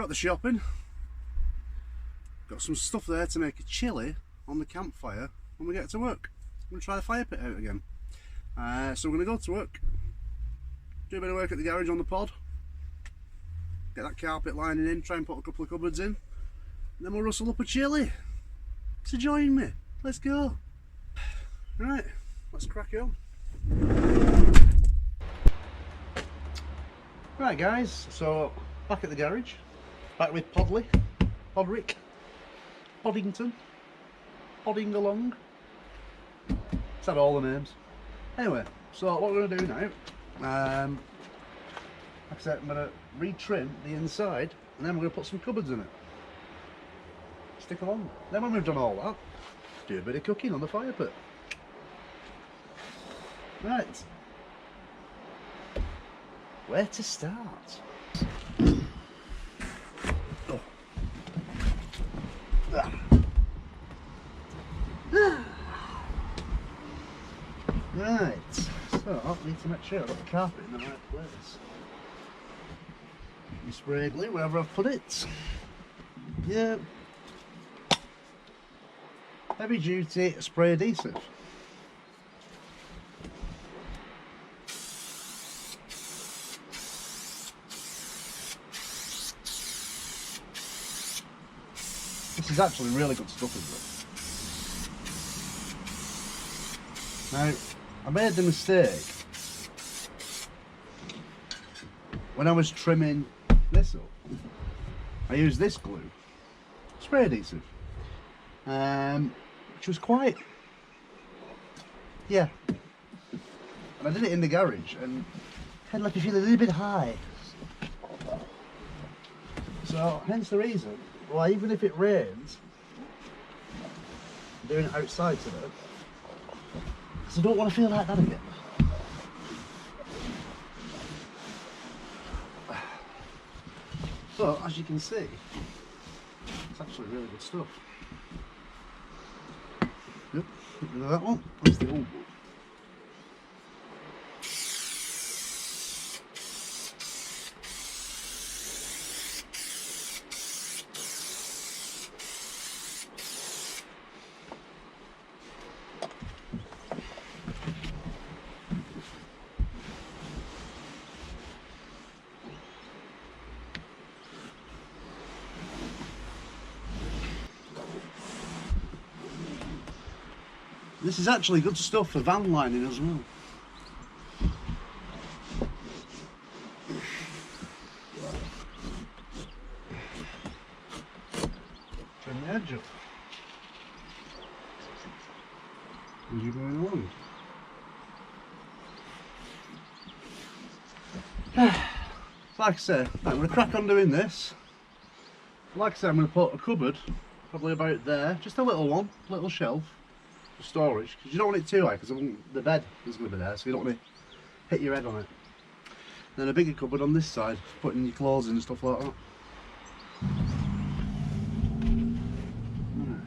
got the shopping. Got some stuff there to make a chilli on the campfire when we get to work. I'm going to try the fire pit out again. So we're going to go to work, do a bit of work at the garage on the pod, get that carpet lining in, try and put a couple of cupboards in, and then we'll rustle up a chilli. So join me, let's go. Right, let's crack it on. Right guys, so back at the garage, back with Podrick, Poddington, Podding along. It's had all the names. Anyway, so what we're going to do now, like I said, I'm going to retrim the inside and then we're going to put some cupboards in it. Stick along. Then when we've done all that, do a bit of cooking on the fire pit. Right. Where to start? Oh. Right, so I need to make sure I've got the carpet in the right place. My spray glue, wherever I've put it. Yeah. Heavy duty spray adhesive. This is actually really good stuff, isn't it? Now, I made the mistake when I was trimming this up. I used this glue, spray adhesive, which was quite, yeah. And I did it in the garage and had like to feel a little bit high. So hence the reason why even if it rains, I'm doing it outside today. I don't want to feel like that again. So, as you can see, it's actually really good stuff. Yep, get rid of that one. That's the old one. This is actually good stuff for van lining as well. Trim the edge up as you're going along. Like I say, I'm going to crack on doing this. Like I say, I'm going to put a cupboard probably about there, just a little one, little shelf. Storage, because you don't want it too high because the bed is going to be there, so you don't want to hit your head on it. Then a bigger cupboard on this side, putting your clothes in and stuff like that. Right.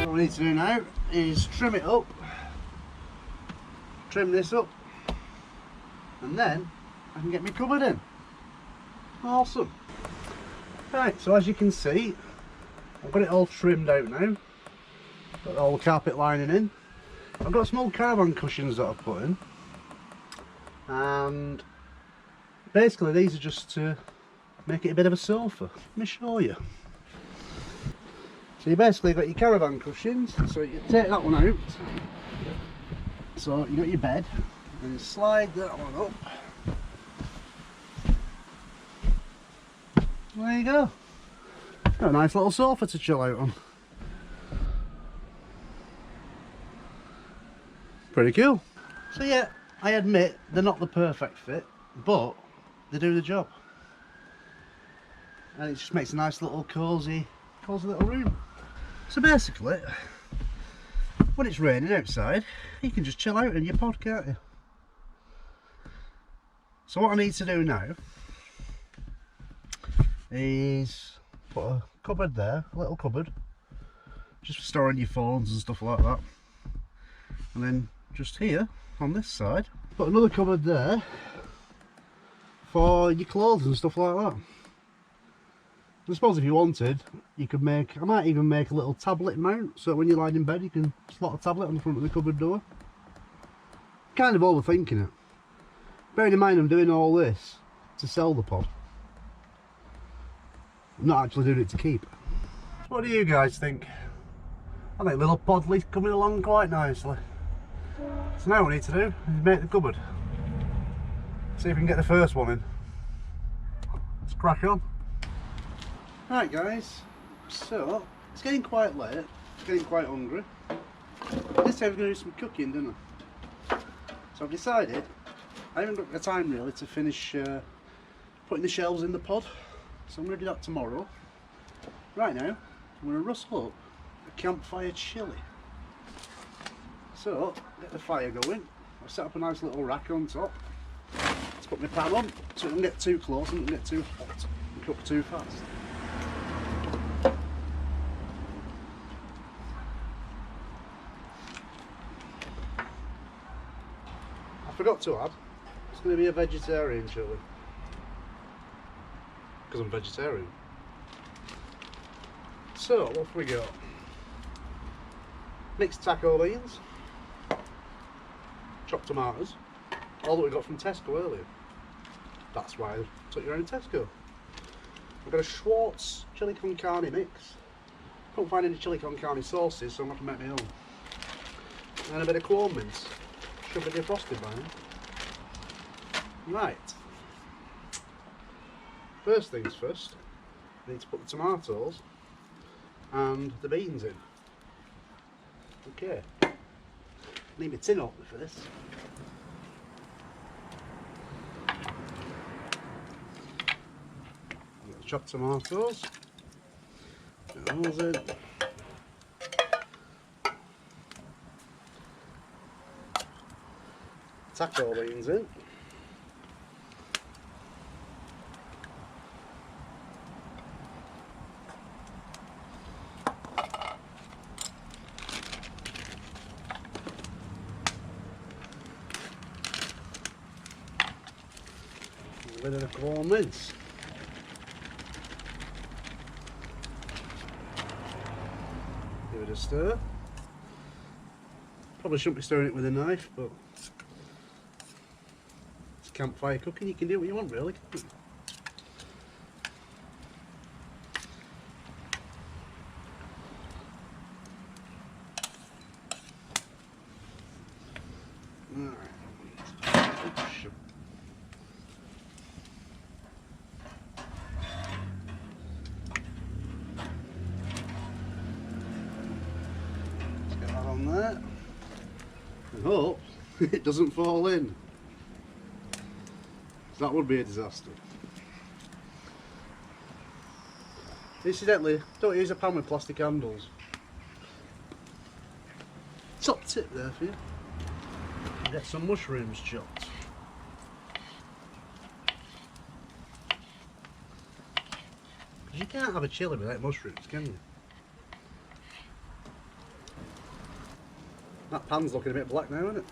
What we need to do now is trim it up, trim this up, and then I can get my cupboard in. Awesome. Right, so as you can see, I've got it all trimmed out now, got all the carpet lining in. I've got small caravan cushions that I've put in, and basically these are just to make it a bit of a sofa. Let me show you. So you basically got your caravan cushions, so you take that one out, so you got your bed, and you slide that one up. There you go. Got a nice little sofa to chill out on. Pretty cool. So yeah, I admit they're not the perfect fit, but they do the job. And it just makes a nice little cosy cosy little room. So basically, when it's raining outside, you can just chill out in your pod, can't you? So what I need to do now is put a cupboard there, a little cupboard, just for storing your phones and stuff like that. And then just here, on this side, put another cupboard there for your clothes and stuff like that. I suppose if you wanted, you could make, I might even make a little tablet mount, so when you're lying in bed you can slot a tablet on the front of the cupboard door. Kind of overthinking it. Bearing in mind I'm doing all this to sell the pod. I'm not actually doing it to keep. What do you guys think? I think little Podley's coming along quite nicely. So now what we need to do is make the cupboard. See if we can get the first one in. Let's crack on. Right guys, so it's getting quite late, it's getting quite hungry. This time we're going to do some cooking, didn't I? So I've decided, I haven't got the time really to finish putting the shelves in the pod, so I'm going to do that tomorrow. Right now, I'm going to rustle up a campfire chili. So, get the fire going, I've set up a nice little rack on top. Let's put my pan on, so it doesn't get too close and it doesn't get too hot and cook too fast. I forgot to add, it's going to be a vegetarian chili, because I'm vegetarian. So what have we got? Mixed taco beans, chopped tomatoes, all that we got from Tesco earlier. That's why I took you around Tesco. We've got a Schwartz chili con carne mix. Couldn't find any chili con carne sauces, so I'm going to have to make my own. And a bit of corn mince. Should be defrosted by now. Right. First things first, I need to put the tomatoes and the beans in. Okay. Need my tin opener for this. Got the chopped tomatoes. Put those in. Taco beans in. A bit of corn mince. Give it a stir. Probably shouldn't be stirring it with a knife, but it's campfire cooking, you can do what you want really. On there and hope it doesn't fall in. That would be a disaster. Incidentally, don't use a pan with plastic handles. Top tip there for you. Get some mushrooms chopped. Because you can't have a chili without mushrooms, can you? That pan's looking a bit black now, isn't it?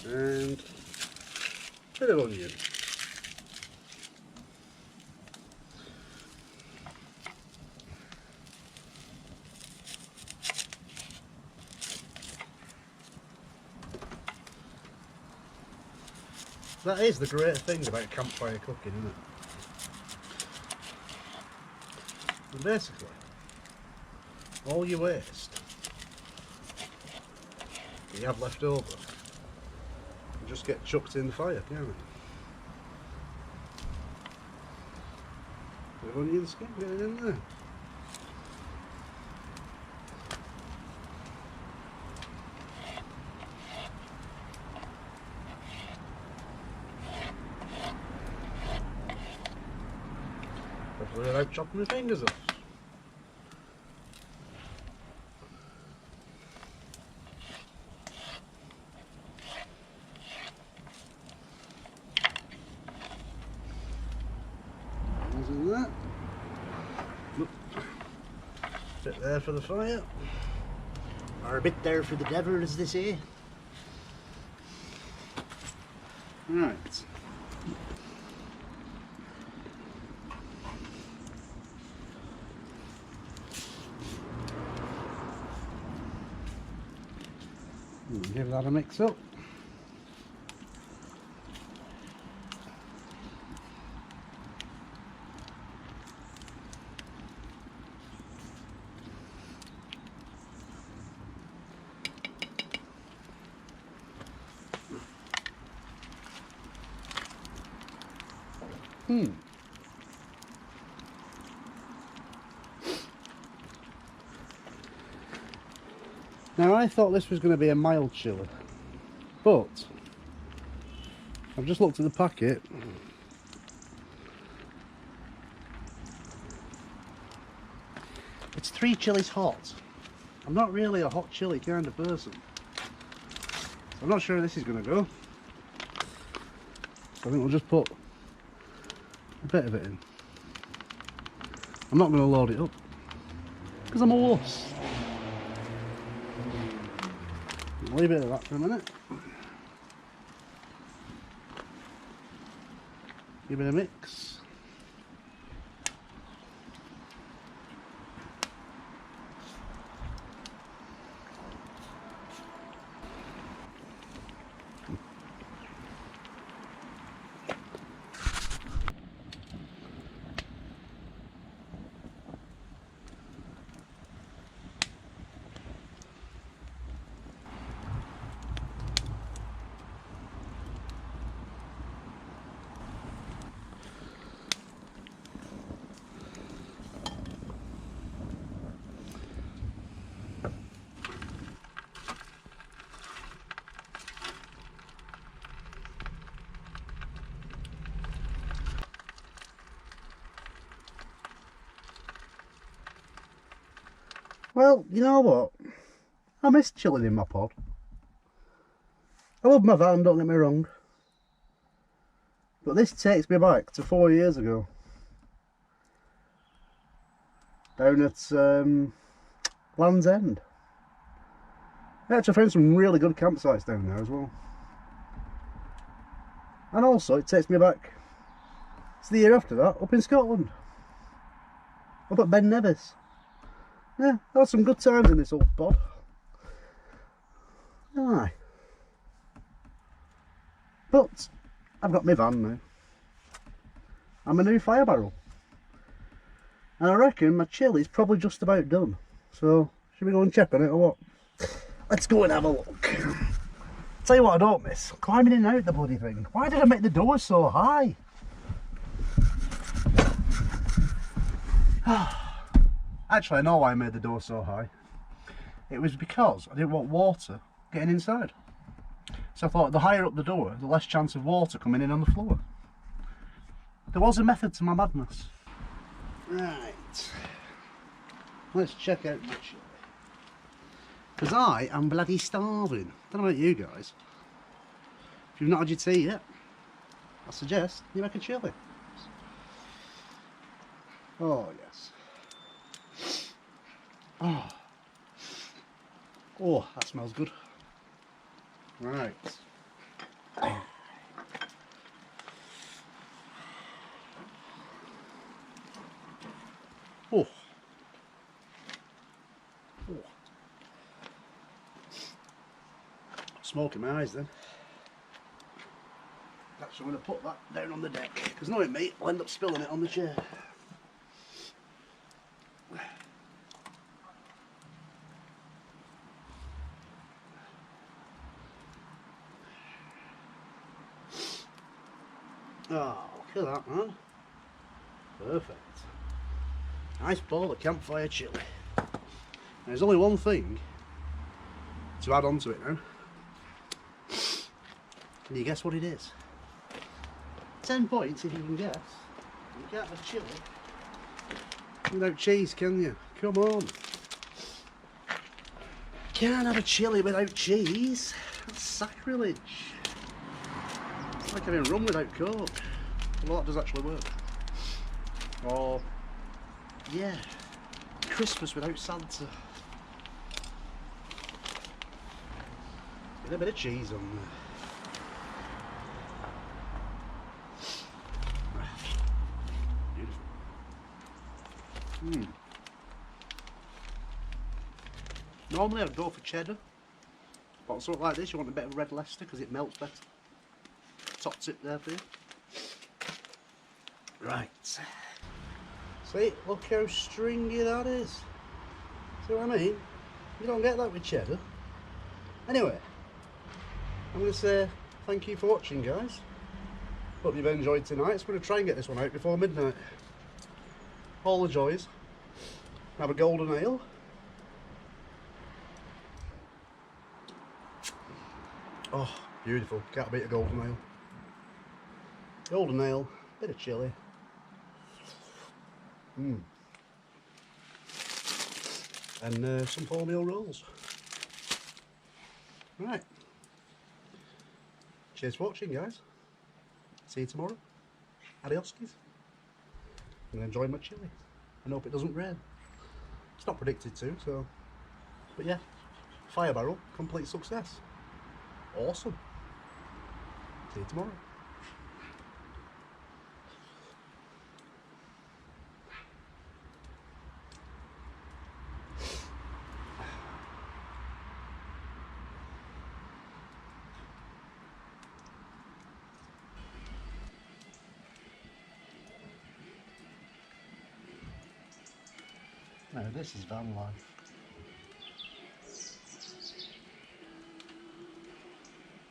And a bit of onion. That is the great thing about campfire cooking, isn't it? And basically, all your waste that you have left over can just get chucked in the fire, can't it? Bit of onion skin, get it in there. without chopping my fingers off. Isn't that? Look. Bit there for the fire. Or a bit there for the devil, as they say. Right. Give that a mix up. Now I thought this was going to be a mild chili, but I've just looked at the packet. It's 3 chilies hot. I'm not really a hot chili kind of person, so I'm not sure how this is going to go. So I think we'll just put a bit of it in. I'm not going to load it up because I'm a wuss. Leave it at that for a minute. Give it a mix. Well, you know what? I miss chilling in my pod. I love my van, don't get me wrong. But this takes me back to 4 years ago. Down at Land's End. I actually found some really good campsites down there as well. And also it takes me back to the year after that, up in Scotland. Up at Ben Nevis. Yeah, I had some good times in this old pod. Aye. But I've got my van now. I'm a new fire barrel. And I reckon my chili's probably just about done. So, should we go and check on it or what? Let's go and have a look. Tell you what I don't miss, climbing in and out the bloody thing. Why did I make the doors so high? Actually, I know why I made the door so high. It was because I didn't want water getting inside. So I thought the higher up the door, the less chance of water coming in on the floor. There was a method to my madness. Right. Let's check out my chili. Because I am bloody starving. Don't know about you guys. If you've not had your tea yet, I suggest you make a chili. Oh yes. Oh, that smells good. Right. Oh. Smoke in my eyes then. Actually, I'm going to put that down on the deck because knowing me, I'll end up spilling it on the chair. Oh, look at that, man. Perfect. Nice bowl of campfire chili. There's only one thing to add on to it now. Can you guess what it is? 10 points if you can guess. You can't have chili without cheese, can you? Come on. Can't have a chili without cheese. That's sacrilege. It's like having rum without Coke. Well, that does actually work. Or, yeah, Christmas without Santa. Get a bit of cheese on there. Beautiful. Normally I'd go for cheddar, but on something like this you want a bit of red Leicester because it melts better. Top tip there for you. Right. See, look how stringy that is. See what I mean? You don't get that with cheddar. Anyway, I'm going to say thank you for watching, guys. Hope you've enjoyed tonight. I'm going to try and get this one out before midnight. All the joys. Have a golden ale. Oh, beautiful. Can't beat a golden ale. Golden ale, bit of chilli. And some wholemeal rolls. Right. Cheers for watching, guys. See you tomorrow. Adios. I'm going to enjoy my chilli and hope it doesn't rain. It's not predicted to, so. But yeah, fire barrel, complete success. Awesome. See you tomorrow. Now this is Vanlife.